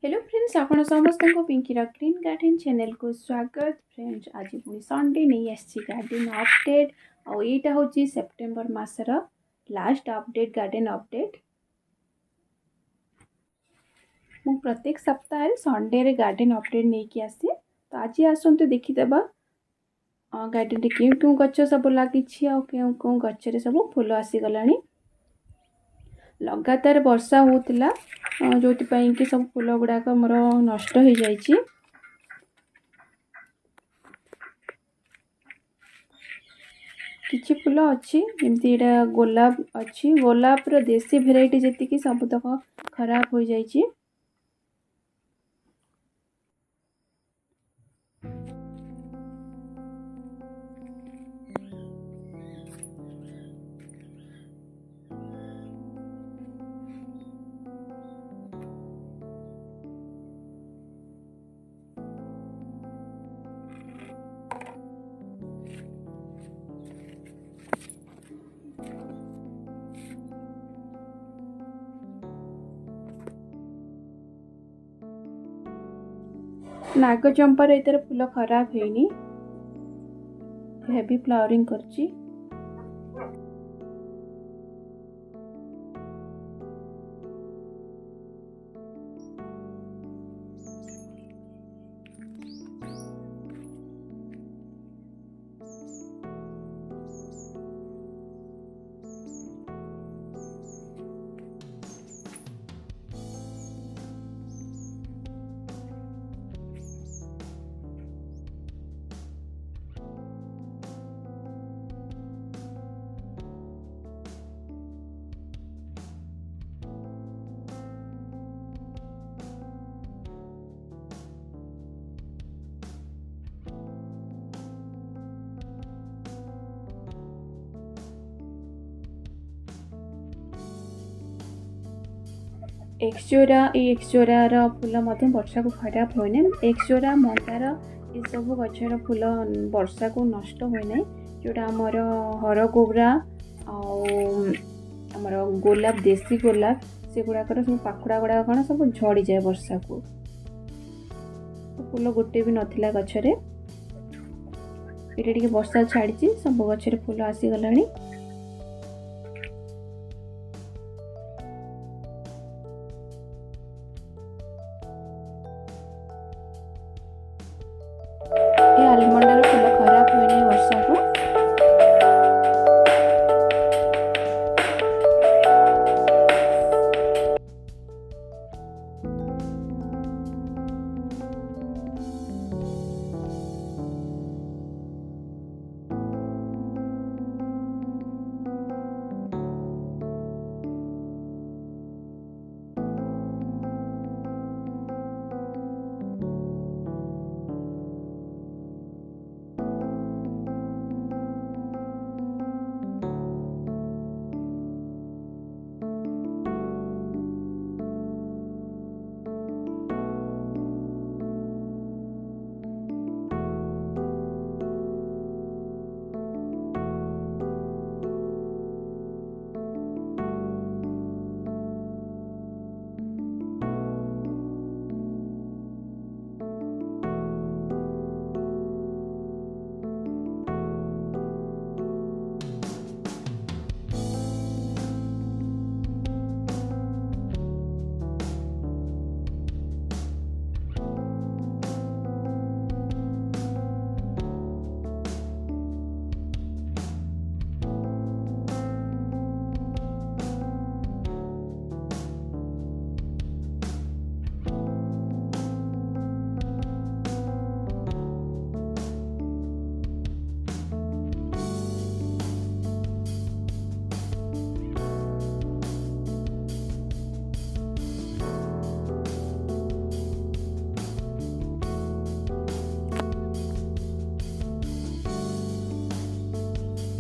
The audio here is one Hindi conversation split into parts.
हेलो फ्रेंड्स आपण समस्त को पिंकीर ग्रीन गार्डन चैनल को स्वागत। फ्रेंड्स आज पुणी संडे नहीं आसी गार्डन अपडेट आईटा हूँ सेप्टेम्बर मासर लास्ट अपडेट गार्डन अपडेट। मु प्रत्येक सप्ताह संडे रे गार्डन अपडेट नहीं कि आसे तो आज आसतु देखीदेबा गार्डन रे क्यों क्यों गच सब लगी क्यों क्यों गचरे सब फूल आसीगला। लगातार वर्षा होता जो कि सब फूल गुड़ाक मोर नष्ट हो जाइए। किछि फूल अच्छी जमती गोलाप अच्छी गोलाप देसी भेराइटी जी सबतक खराब हो जाइए। नागचंपार इतर फूल खराब है हेवी फ्लावरिंग करची। एक्सोरा फूल वर्षा को खराब होने एक्सोरा मंदार ये सब गचर फूल वर्षा को नष्ट होना जोटा आमर हरगोबरा आमर गोलाप देसी गोलाप से गुड़ाकर सब पाखुड़ा गुड़ा कौन सब झड़ी जाए वर्षा को। फूल गोटे भी नथिला गचरे ये वर्षा छाड़ी सब गचरे फूल आसीगला। आलमंडार फूल खराब हुए वर्षा को।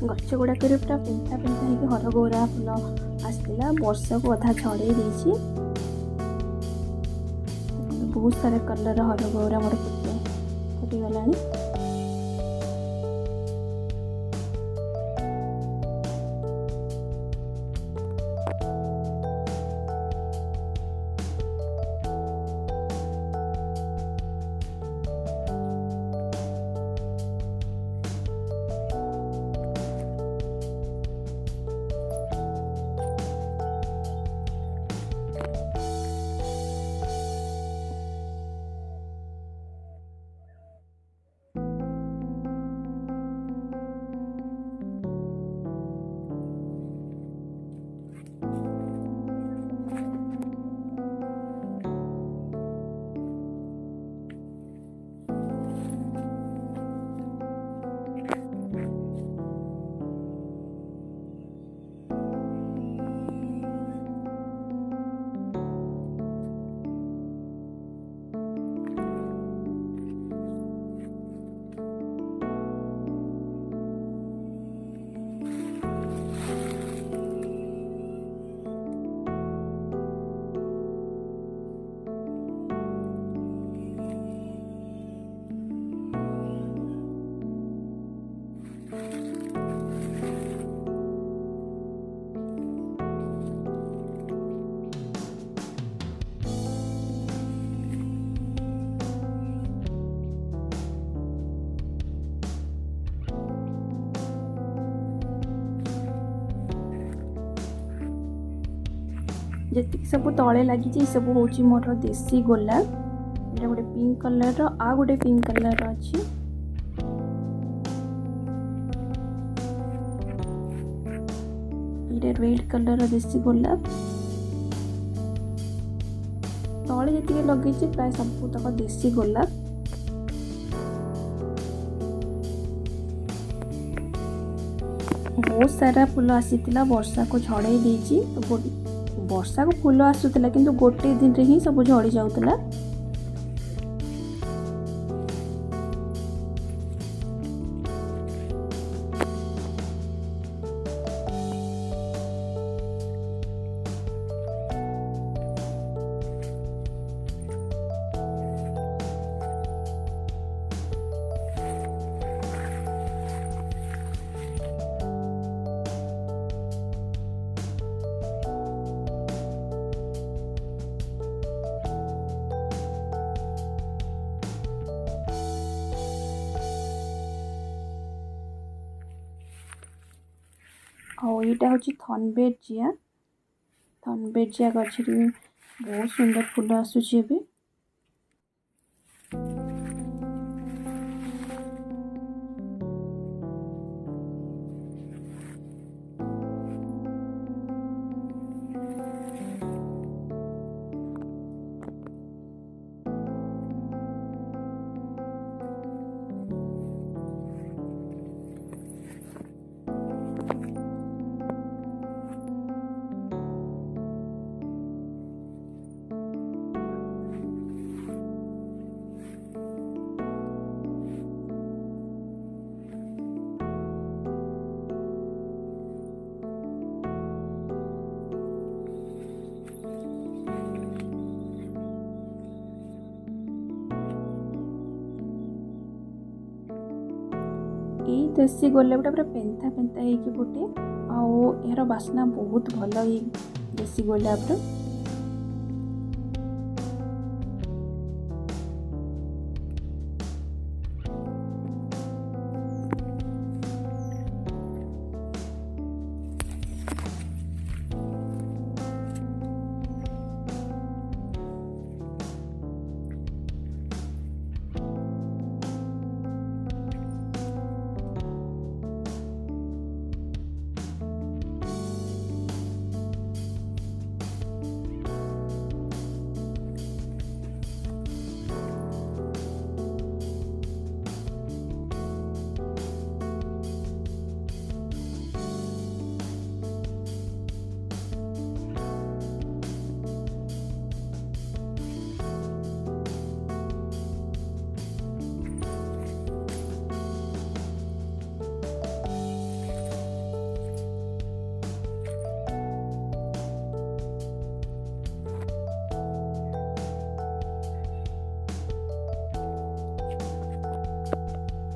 गच गुड़ाक पूरा पेंटा पेंटा हो हरगौरा फूल आसला वर्षा को अधा झड़े बहुत सारा कलर हरगौरा मोर फुटीगला। जी सब तले लगी सब हूँ मोर देसी गोलाप। ये गोटे पिंक कलर आ गोटे पिंक कलर अच्छी। ये रेड कलर देसी गोलाप। तले जी लगे प्राय सब तक देसी गोलाप। बहुत सारा फूल आसीला वर्षा को झड़े देती। तो वर्षा को फूल आसूला किंतु गोटे दिन रे ही सब झड़ी जाऊला। और यहाँ हूँ थनबेजिया। थनबेजिया गछ बहुत सुंदर फूल आसूची भी। यही देसी गोलापटा पूरा पेंथा पेंथा होगी फुटे। यार बास्ना बहुत भल ये देसी गोलापर।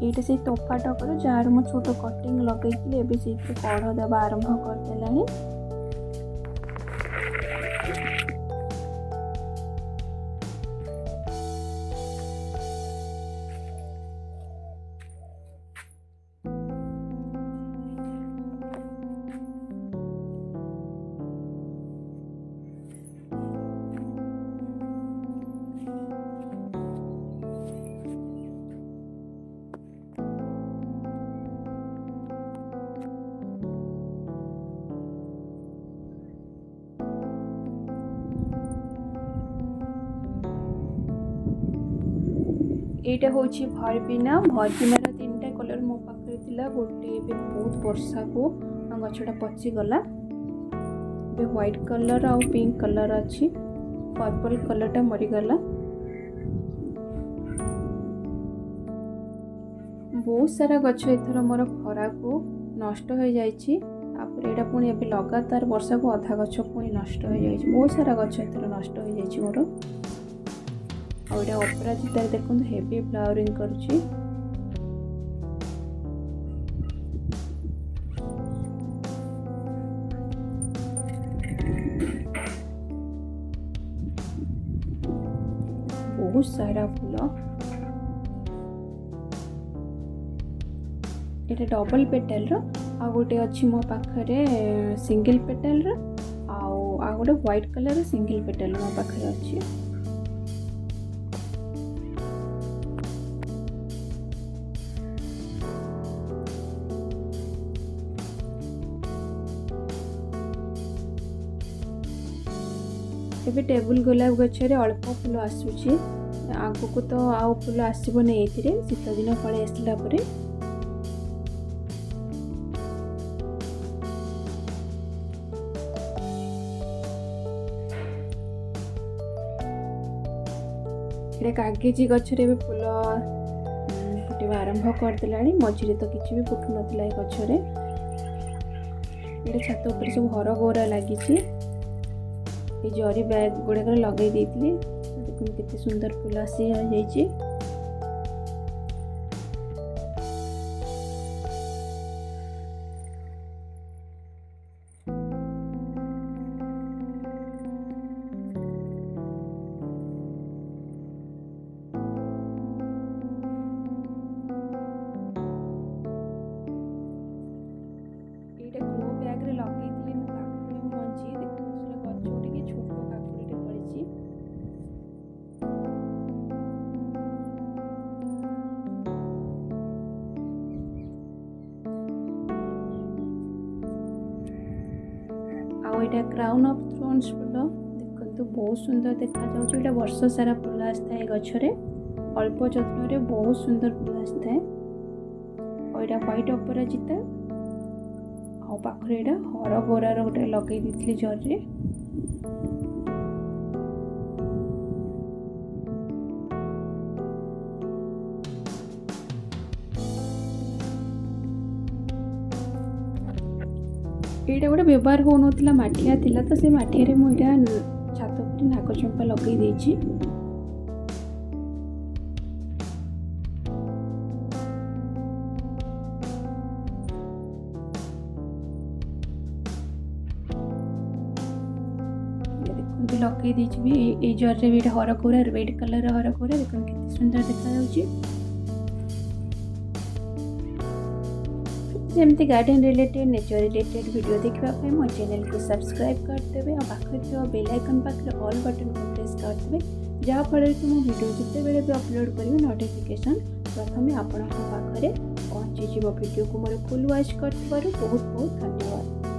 ये से तोफा टकर जार मो छोट कटिंग लगे कढ़ देवा आरंभ करदेला। यहाँ हूँ भरबिना। भरबिनार 3टा कलर मो पाखे थिला। गोटे बहुत वर्षा को गछटा पचिगला। व्हाइट कलर आ पिंक कलर अच्छी। पर्पल कलरटा मरीगला। बहुत सारा गछ एथर मोर खरा को नष्ट हो जाइछि। यहाँ पुणी ए लगातार वर्षा को अधा गछ पुणी नष्ट हो जाइछि। बहुत सारा गछ एथर नष्ट हो जाइछि मोर। और ये अपराजिता देखो हेवी फ्लावरिंग करुछि। बहुत सारा फूल। ये डबल पेटल रो आ गोटे अच्छी मो पाखरे सिंगल पेटल रो आ गोटे व्हाइट कलर सिंगल पेटल मो पाखे अच्छी। एबे टेबुल गोलाप गछरे अल्प फूल आसुची आगु को तो आउ फूल आसीबो नै एथिरे शीत दिन पळे आसला परे। एटा कागेजी गछरे भी फूल फुटिबा आरंभ कर देलानी मझिरे तो किछि भी फुटु नथिला ए गछरे। एटा छात ऊपर सब हर गोरा लागिछि ये जरी बैग गुड़ाक लगे देती देखो केते सुंदर फूल आसी जाइए। एटा ग्रो बैग रे लगे मु काकुड़ी मंजी देखो गछ छोट काकुड़ी पड़ी। आउटा क्राउन ऑफ थ्रोन्स फूल देखो बहुत सुंदर देखा जाऊँ वर्ष सारा फूल आसता है गछरे अल्प जत्न रे बहुत सुंदर फूल आसता है। और यहाँ व्हाइट अपराजिता आ पाखरे एटा हर गोरार गोटे लगे दी जरी। एटा गोटे व्यवहार हो नथिला माठिया थिला तो से माठिया रे मु एटा छात पर नागचंपा लगे देछि। देखो लगे देछि भी ए जर रे भी हर कोरा रेड कलर हर कोरा देखो कितनी सुंदर देखा जाउछि। जमती garden related nature related video देखा मो चैनल को सब्सक्राइब करदेवे और पाखे बेल आइकन पाखे ऑल बटन को प्रेस करदेवे जहाँफल कि मो वीडियो जिते बेले भी अपलोड करी नोटिफिकेशन प्रथमे आपण पाखे पहुँची वीडियो को मोर फुल वॉच कर बहुत बहुत धन्यवाद।